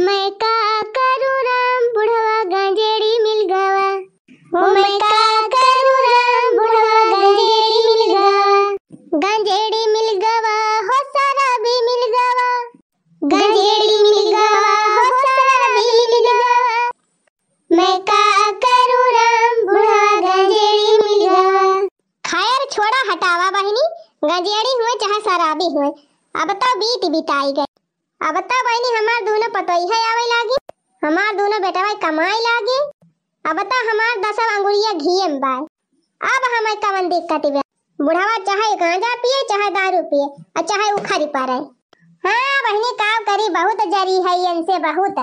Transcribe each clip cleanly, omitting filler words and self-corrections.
मैं का करूँ राम बुढ़वा गंजेड़ी मिल गवा। मैं का करूँ राम बुढ़वा गंजेड़ी मिल गवा। गंजेड़ी मिल गवा हो शराबी मिल गवा। गंजेड़ी मिल गवा हो शराबी मिल गवा। मैं का करूँ राम बुढ़वा गंजेड़ी मिल गवा। खैर छोड़ा हटावा बहनी, गंजेड़ी हुए चाहे शराबी हुए, अब तो बीत बिताई गई। अब तो बहनी हमार दोनों पतोई है आवे लागी, हमार दोनों बेटवा कमाई लागी। अब तो हमार 10 अंगुरिया घीएम बाय। अब हमें कवन दिक्कत बे। बुढ़ावा चाहे गांजा पिए चाहे दारू पिए और चाहे उखरी पारे। हाँ बहनी काम करी बहुत जरी है इनसे बहुत।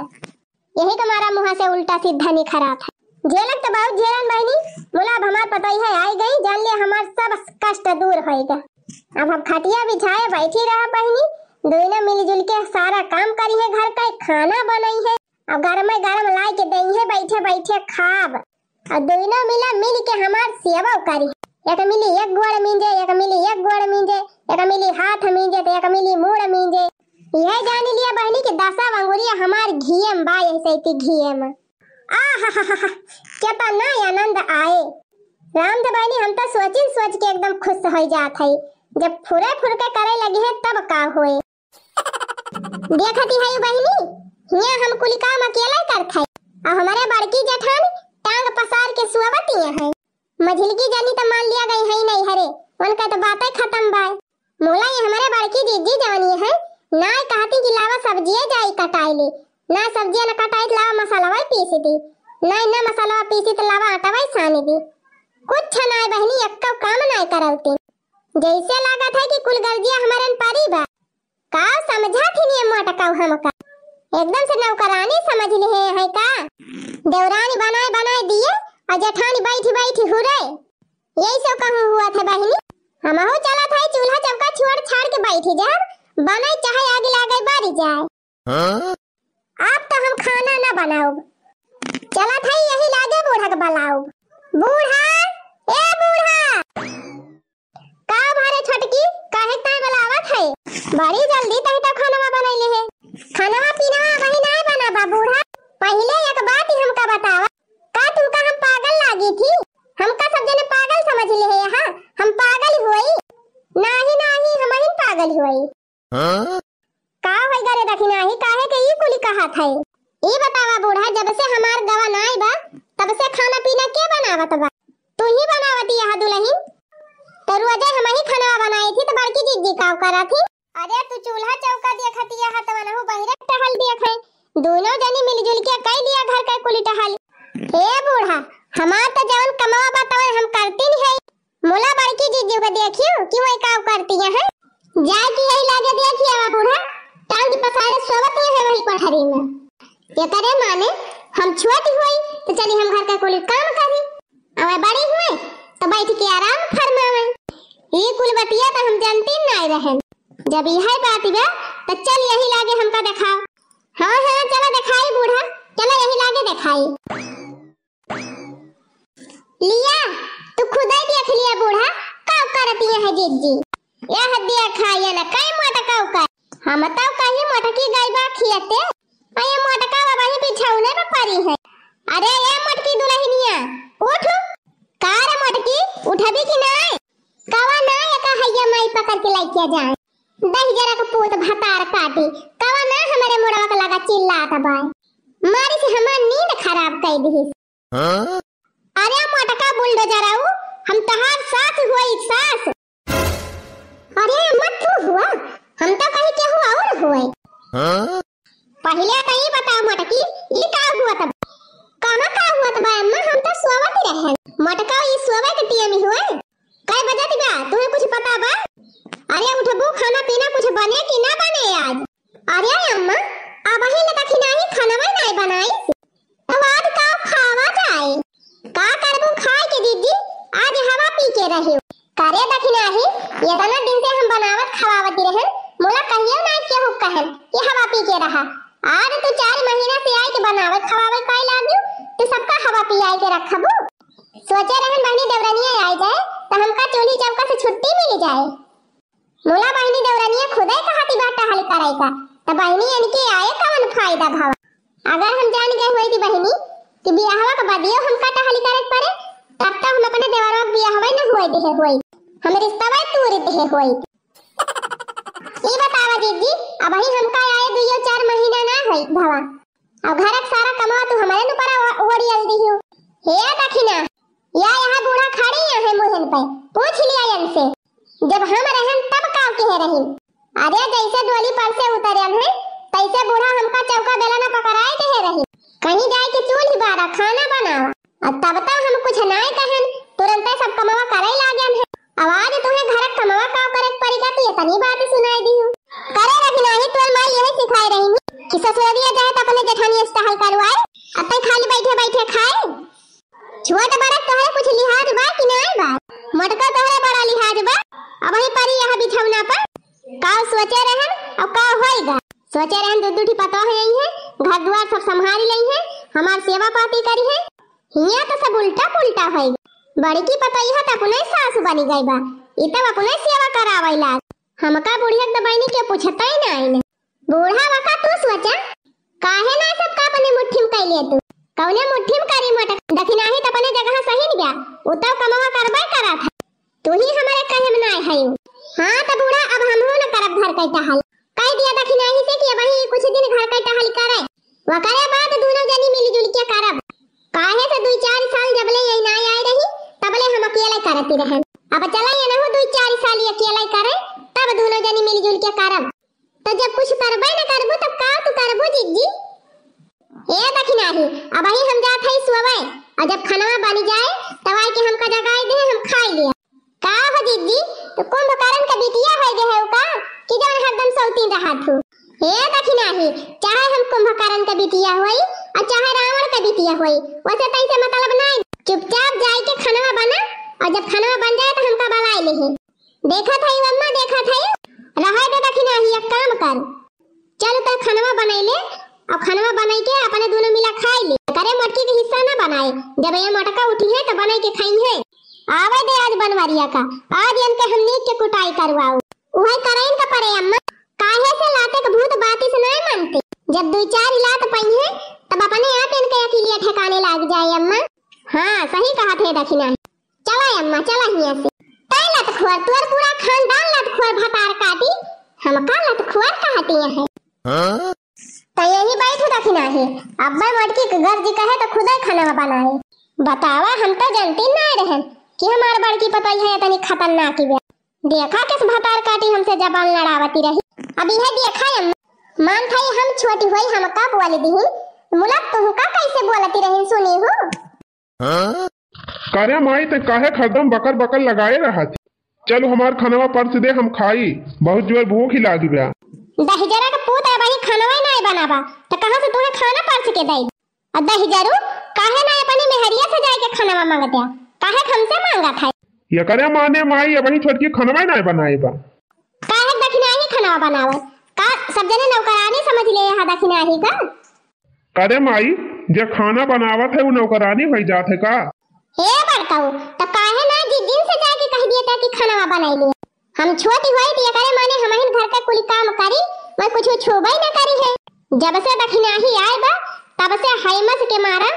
यही तुम्हारा मुँह से उल्टा सीधा निखरात है। झेलक तो बहुत झेलन बहनी, मुला अब हमार पतोई है आई गई, जान ले हमार सब कष्ट दूर होएगा। अब हम खटिया बिछाए बैठी रहा बहनी, दोनों मिलजुल के सारा काम करी है, घर का खाना बनाई है और गरम गरम लाई के दई है बैठे बैठे खाब। और दोनों मिला मिल के हमार सेवा करी। एक मिली एक गोड़ मींजे, एक मिली एक गोड़ मींजे, एक मिली हाथ मींजे तो एक मिली मुड़ मींजे। यह जान लिया बहनी कि 10 अंगुरिया हमार घीएम बा ऐसे ही घीएम। कितना आनंद आए राम तो बहनी, हम तो सोच के एकदम खुश हो जात है। जब फुरे फुरके करे लगी है तब का होए। देखती है बहनी, हिया हम कुल काम अकेला करत है और हमारे बड़की जेठान टांग पसार के सुवती है। मझिलकी जानी तो मान लिया गई है नहीं हरे, उनका तो बातें खत्म बाय। मोला ये हमारे बड़की जीजी जानी है ना, कहती कि लावा सब्जियां जाई कटाई ले, ना सब्जियां न कटाई लावा मसाला पीसी दी, ना मसाला पीसी तो लावा आटा वही सानी दी। कुछ ना बहनी एक्का काम ना करौती। जैसे लागत है कि कुल गर्जिया हमारन पारी बा। का समझा थी नहीं मोटकाऊ हमका, एकदम से नौकरानी समझ ले है का। देवरानी बनाए दिए और जेठानी बैठी हुरे। यही सब कहूं हुआ था बहनी। हमहु चला था चूल्हा चौका छोड़ छाड़ के बैठी जा, बनाई चाहे आगे लागे बारी जाए। आप तो हम खाना ना बनाओ, चला था यही लागे बूढ़ा के बुलाओ। बूढ़ा ए बूढ़ा, का भारे छोटकी काहे ताई बुलावत है? बड़ी जल्दी तही तो खाना बनैले है। खाना पीना वही नहीं बना बूढ़ा। पहले एक बात ही हमका बतावा, का तू का हम पागल लागी थी? हमका सब जने पागल समझ ले है यहाँ, हम पागल हुई? नहीं हम ही पागल हुई। का होई गरे देखी नहीं काहे के ई कुली कहा था। ई बतावा बूढ़ा, जब से हमार गवा नाई बा तब से खाना पीना के बनावत बा? तू ही बनावती यहाँ दुल्हन? तो रोजे हम ही खाना बनाई थी तो बड़की जीजी का करा थी। अरे तू चूल्हा चौका देखती है तो मनहु बहिरे टहल देखे, दोनों जनी मिलजुल के कई दिया घर का कुली टहल। हे बूढ़ा, हमार तो जवन कमावा बतावे हम करती नहीं है। मोला बड़की जीजी को देखियो कि वही काम करती है। जाए कि यही लागे देखिए बूढ़ा, टांग पसारे सोवत है वही पठरी में। ये करे माने हम छोटी हुई तो चली हम घर का कुली काम करी, और बड़ी हुई तो बैठ के आराम फरमावे। ये कुल बतिया तो हम जानती नहीं रहे। जब यह बात बा तो चल यही लागे हमका दिखाओ। हाँ चला दिखाई बूढ़ा, चला यही लागे दिखाई। लिया तू खुद ही देख लिया बूढ़ा, का करती है जीजी? यह देखा ये ना कई मोटका का हम तो कहीं मोटकी गाय बा खियाते, ये मोटका वही बिछौने पे पड़ी है। अरे ये मोटकी दुल्हनिया उठ, का रे मोटकी उठबी कि नहीं? कवा ना एका हैया माई पकड़ के लेके जाए, दही जरा के पोत भतार काटी। कवा ना हमारे मोड़वा के लगा चिल्लात बाय, मारी से हमार नींद खराब कर दी। अरे मोटका बुलडोजर आऊ, हम तहार सास हुई सास। अरे मत हुआ, हम तो कहीं के हुआ और हुए। पहले कहीं बताओ मोटकी ये का हुआ तब? कहां का हुआ तब अम्मा? हम तो सोवत ही रहे। मोटका ये सोवे के टिया में हुआ कई बजे बा? तुम्हें कुछ पता बा? अरे उठबू, खाना पीना कुछ बने कि ना बने आज? अरे अम्मा अब ही लगा कि नहीं खाना नहीं बनाई, अब आज का खावा जाए। का करबू खाए के दीदी? आज हवा पी के रहे करे देखी नहीं, ये तना दिन से हम बनावत खवावती रहे। मोला कहियो ना केहू कहल कि हवा पी के रहा। आज तो 4 महीना से आई के बनावत खवावे काई लागियो तो सबका हवा पी आई के रखबू। सोचे रहन बहनी देवरानिया आई जाए तो हमका चोली चौका से छुट्टी मिल जाए। मोला बहनी देवरानिया खुदे कहती बात टहल करेगा तो बहनी इनके आए कवन फायदा भाव। अगर हम जान गए होई थी बहिनी कि बियाहवा के बाद हम कटहली करे पड़े तब तक हम अपने देवरवा के बियाहवा न होई दे होई हम रिश्ता तोड़ दे होई। ई बतावा जीजी अब ही हमका आए 2-4 महीना ना होई भवा अब घर का सारा कमावा तू हमारे न पर ओड़ियल दियो हे दखिना या यहाँ बूढ़ा खड़ी है मोहन पे पूछ लिया इनसे जब हम रहन तब काव के रही अरे जैसे डोली पर से उतरल है तैसे बूढ़ा हमका चौका बेला न पकड़ाए के रही कहीं जाए के चूल्ही बारा खाना बनावा और तब तक हम कुछ नाय कहन तुरंत सब कमावा करे लागन है आवाज तुम्हें घर कमावा का करे पड़ेगा तो इतनी बात सुनाई दी करे रही नहीं तो मां यही सिखाई रही कि ससुरिया जाए तो अपने जेठानी इस्तेमाल करवाए अब तक खाली बैठे बैठे खाए छोट बड़ा तोहरे कुछ लिहाज बा कि नहीं बा मटका तोहरे बड़ा लिहाज बा अब ही परी यहां बिछौना पर का सोचे रहन अब का होएगा सोचे रहन दूध पता है यही है घर द्वार सब संभाल लई है हमार सेवा पाती करी है हिया तो सब उल्टा पुल्टा होएगा बड़ी की पता यह त अपने सासू बनी गई बा ई तब अपने सेवा करावैला हमका बुढ़िया के बहनी के पूछता ही ना आइने बूढ़ा वका तू सोचा काहे ना सब का अपने मुट्ठी में कैले तू कौने मुट्ठी में करी मटक दखिनाही त अपने जगह सही न गया उतव कमावा करबे करा था तू ही हमारे कहे में ना है हां त बूढ़ा अब हमहु न करब घर कैटा हाल कह दिया दखिनाही से कि वही कुछ दिन घर कैटा हाल करे वकरे बाद दोनों जनी मिली जुल के करब काहे से 2-4 साल जबले यही ना आए रही तबले हम अकेले करती रहे अब चला ये ना हो 2-4 साल अकेले करे तब दोनों जनी मिल जुल के करब तो जब कुछ करबे न करबो तब का तू करबो जीजी ए दखिनाही अब ही हम जात हई सोवे और जब खाना बन जाए तब आके हमका जगाई दे हम खाई लिया का हो जीजी तो कुंभकर्ण का बिटिया है गे है का कि जब हरदम सौती रहा थू ए दखिनाही चाहे हम कुंभकर्ण का बिटिया होई और चाहे रावण का बिटिया होई वैसे तैसे मतलब नहीं चुपचाप जाए के खाना बना और जब खाना बन जाए तो हमका बुलाई ले देखा था अम्मा देखा था रहा दे दखिनाही एक काम कर चल तो खाना बनाई ले और खाना बनाई के अपने दोनों मिला खाई ले करे मटकी के हिस्सा ना बनाए जब ये मटका उठी है तो बनाई के खाई है आवे दे आज बनवारिया का आज इनके हम नीक के कुटाई करवाओ वही कराइन का पड़े अम्मा काहे से लाते के भूत बाती से नहीं मानते जब 2-4 लात पई है तब अपने आप इनके अकेले ठिकाने लग जाए अम्मा हां सही कहा थे दखिना चला अम्मा चला हिया से लत खोर तोर पूरा खानदान लत खोर भतार काटी हमका लत खोर कहती है हां तो यही बैठ दखिना है अब्बा मटकी के घर जी कहे तो खुद ही खाना बनाए बतावा हम तो जानते ना रहे कि हमार बड़की पता है इतनी खतरनाक है देखा किस भतार काटी हमसे जबान लड़ावती रही अब यह देखा अम्मा मान था हम छोटी हुई हम का बोल दी मुलक तू का कैसे बोलती रही सुनी हो हां करे माई ते काहे खरदम बकर बकर लगाए रहा थी चलो हमार खानवा परस दे हम खाई बहुत जोर भूख ही लागी बा दहिजरा का पूत है भाई खानवा नहीं बनावा तो कहां से तुम्हें खाना परस के दई और दहिजरू काहे ना अपनी मेहरिया से जाके खानवा मांगते काहे हमसे मांगा था ये करे माने माई अब ही छोटकी खानवा नहीं बनाए बा काहे दखिनाही खानवा बनावे का सब जने नौकरानी समझ ले यहां दखिनाही का करे माई जे खाना बनावत है वो नौकरानी भई जात है का हे बड़काऊ तो काहे ना जी दिन से जाके कह दिया था कि खाना बनाई ले हम छोटी हुई थी करे माने हमहिन घर का कुल काम करी मैं कुछ छोबई ना करी है जब से दखिनाही आए बा तब से हैमस के मारा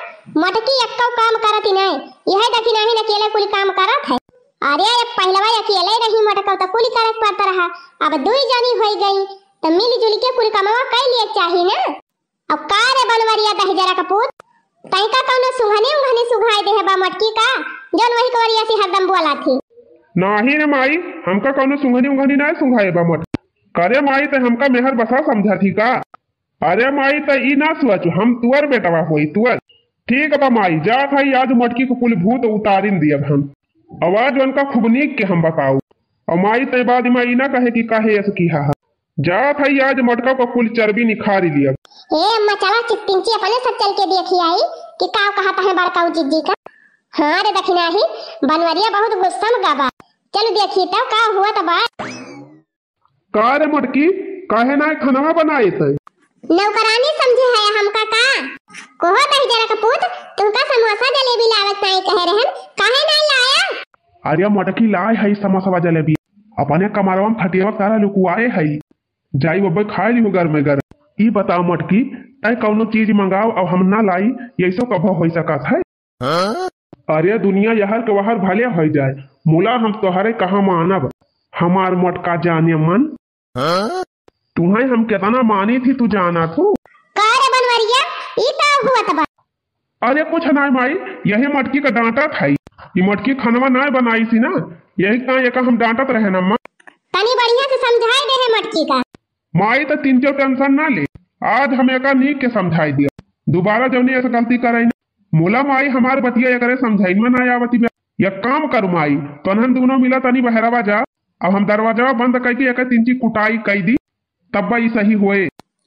मटकी एक्का काम करती नहीं यह दखिनाही अकेले कुल काम करत है अरे पहलवा अकेले रही मटका तो कुल करत पड़ता रहा अब 2 जनी हो गई तो मिल जुल के कुल कमावा कर लिए चाहिए ना अब का रे बनवरिया दहिजरा का पूत तई का कौनो सुघने सुघाई दे है बा मटकी का जन वही कवरिया से हरदम बोला थी नाही रे माई हमका कौनो सुघनी ना सुघाए बा मट करे माई ते हमका मेहर बसा समझा थी का अरे माई ते ई ना सोच हम तुअर बेटवा होई तुअर ठीक बा माई जा थाई आज मटकी को कुल भूत उतारिन दिया हम आवाज उनका खूब नीक के हम बताऊ और माई ते बाद माई ना कहे कि काहे ऐसे की हा जा थाई आज मटका को कुल चर्बी निखारी लिया ए अम्मा चला चित्तिंची अपने सब चल के देखी आई कि का कहता है बड़काऊ जिद्दी का हां रे दखिनाही बनवरिया बहुत गुस्सा में गाबा चल देखी तब का हुआ तब का रे मटकी काहे ना खाना बनाए थे नौकरानी समझे है हमका का कोहो दहिजरा का पूत तुमका समोसा जलेबी लावत नहीं कह रहन काहे नहीं लाया अरे मटकी लाए है समोसा जलेबी अपने कमरवा में फटिया सारा लुकुआए है जाई बब्बे खाए ली घर में घर ई बताओ मटकी ऐ कौनो चीज मंगाओ और हम ना लाई ऐसो कभो हो सकत है। अरे दुनिया यहर के वहर भले हो जाए, मोला हम तोहरे कहाँ मानब, हमार मोटका जाने मन। तुम्हें हम कितना मानी थी तू जाना तू। का रे बनवरिया ई का हुआ तबा? अरे कुछ ना माई, यही मटकी का डांटा था, ये मटकी खनवा ना बनाई थी ना, यही का ये का हम डांटत रहे ना माँ। तनी बढ़िया से समझाई दे है मटकी का। माई तो तीन जो टेंशन ना ले, आज हम एक नीक के समझाई दिया, दोबारा जब नहीं ऐसा गलती करे मोला माई हमार बतिया ये करे समझाई में ना आवती। या काम कर माई तनहन दोनों मिला तनी बहरावा जा, अब हम दरवाजा बंद करके एक तीन चीज कुटाई कई दी तब भाई सही हुए।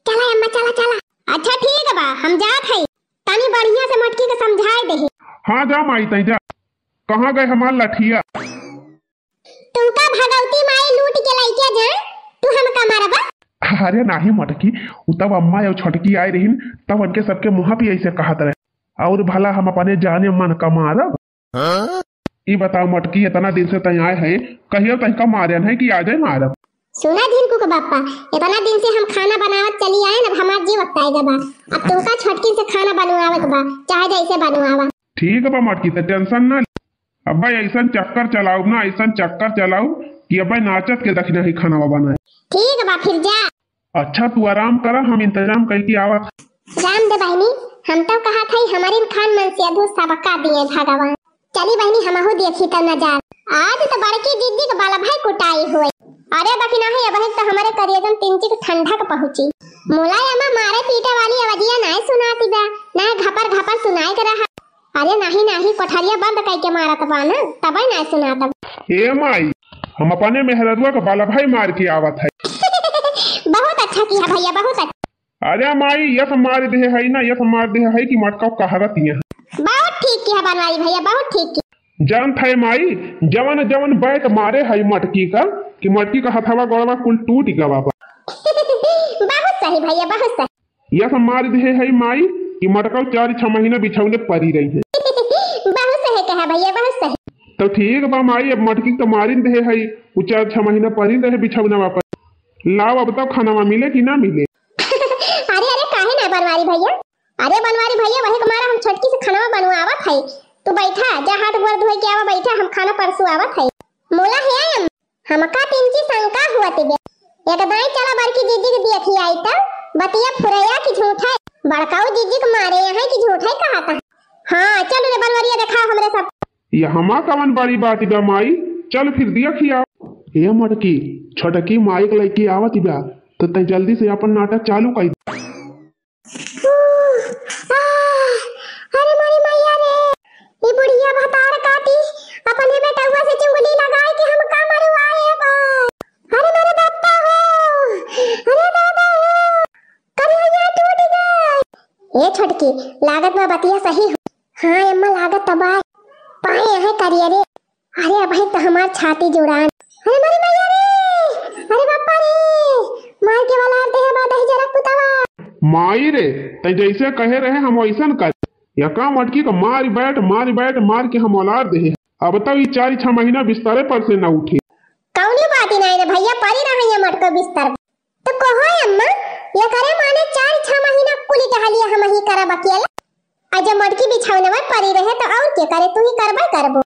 चला अम्मा चला चला। अच्छा ठीक बा हम जात है, तनी बढ़िया से मटकी के समझाई दे। हाँ जा माई तई जा। कहाँ गए हमार लठिया? तुमका भगवती माई लूट के लइके जा, तू हमका मारबा? अरे नाही मटकी, तब अम्मा और छोटकी आई रही तब उनके सबके मुँह भी ऐसे कहत रहे, और भला हम अपने जाने मन का मारब। ये बताओ मटकी इतना दिन से तय आए है, कहियो तय का मारे है कि आज मारब? सुना धिनकू का बापा, इतना दिन से हम खाना बनावत चली आए ना, हमार जीव बताएगा बा, अब तुमका छोटकी से खाना बनवावत बा, चाहे जैसे बनवावा। ठीक बा मटकी तो टेंशन ना। अब भाई ऐसा चक्कर चलाऊ ना, ऐसा चक्कर चलाऊ कि अब भाई नाचत के दखना ही खाना बनाए। ठीक बा फिर जा। अच्छा तू आराम करा, हम इंतजाम करके आवत। राम दे बहनी, हम तो कहा था हमारे खान मन से अधू सबका दिए भगवान। चली बहनी हमहु देखी तब नजार, आज तो बड़की दीदी के बाला भाई कुटाई हुए। अरे बाकी ना है अब तो हमारे करियगन तिंची के ठंडक पहुंची। मोला अम्मा मारे पीटे वाली आवाजिया ना सुनाती बा, ना घपर घपर सुनाई कर रहा। अरे नहीं कोठरिया बंद करके मारत बा ना, तब ना सुनाता। ए माई हम अपने मेहररुआ का बाला भाई मार के आवत है। बहुत अच्छा किया भैया, बहुत अच्छा। अरे माई यस मार दे है ना, यस मार दे है कि मटका कहावत है। बहुत ठीक किया बनवारी भैया, बहुत ठीक किया। जान थे माई जवन जवन बैट मारे है मटकी का कि मटकी का हथवा गोड़वा कुल टूट गवा। बहुत सही भैया, बहुत सही। यस मार दे है माई कि मटका 4-6 महीने बिछौने पड़ी रही है। बहुत सही कहा भैया, बहुत सही। तो ठीक बा माई, अब मटकी तो मारी दे है, 4-6 महीने पड़ी रहे बिछौना वापस लाओ। अब तो खाना मिले कि ना मिले? अरे काहे ना बनवारी भैया, अरे बनवारी भैया वही हमारा हम छोटकी से खाना बनवावत है। तू बैठा जा, हाथ गोड़ धोई के आवा, बैठा हम खाना परसू आवत है। मोला है हमका तिंची शंका हुआ तिबे, एक दाई चला बड़की दीदी के देखी आई त बतिया फुरैया की झूठ है, बड़काऊ दीदी के मारे यहाँ की झूठ है कहा था। हाँ चल रे बनवारिया दिखाओ हमरे सब। ये हमा कवन बड़ी बात बा माई, चल फिर दिया खिया। ये मटकी छोटकी माई के लड़की आवत बा, तो तय जल्दी से अपन नाटक चालू कर। अरे मारी मैया रे, ये बुढ़िया भतार काटी अपने बेटवा से चुंगली लगाए के हम का मरवाए बा। अरे मेरे बापा हो, अरे दादा हो, करिया टूट गई। ये छोटकी लागत में बतिया सही हो। हाँ अम्मा लागत तबाह पाए है करिया रे। अरे अब है तो हमार छाती जुड़ान। अरे मारी मैया रे, अरे बापा रे, मार के वाला दे बा दही जरा पुतवा। माई रे तय जैसे कहे रहे हम वैसन कर, या का मटकी का मार बैठ मार के हम औलाद दे। अब तक ये 4-6 महीना बिस्तरे पर से न उठे। कौनी बात नहीं रे भैया, परी रहे ये मटको बिस्तर तो कहो अम्मा, ये करे माने 4-6 महीना कुली टहलिया हम ही करब अकेला। आज मटकी बिछावने में परी रहे तो और के करे, तू ही करबे करबो।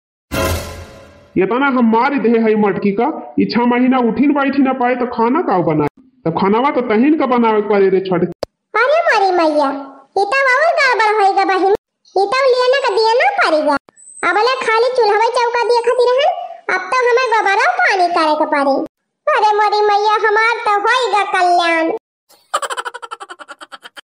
ये तना हम मार दे है मटकी का, ये 6 महीना उठिन बैठी ना पाए तो खाना का बनाए, तो खानावा तो तहिन का बनावे पड़े रे छोटे। अरे मारी मैया ये तो और गड़बड़ होएगा बहन, ये तो लेना का दिया ना पड़ेगा। अबले खाली चूल्हा चौका दिया खातिर रहन, अब तो हमें गोबरा पानी करे के पड़े। अरे मारी मैया हमार तो होएगा कल्याण।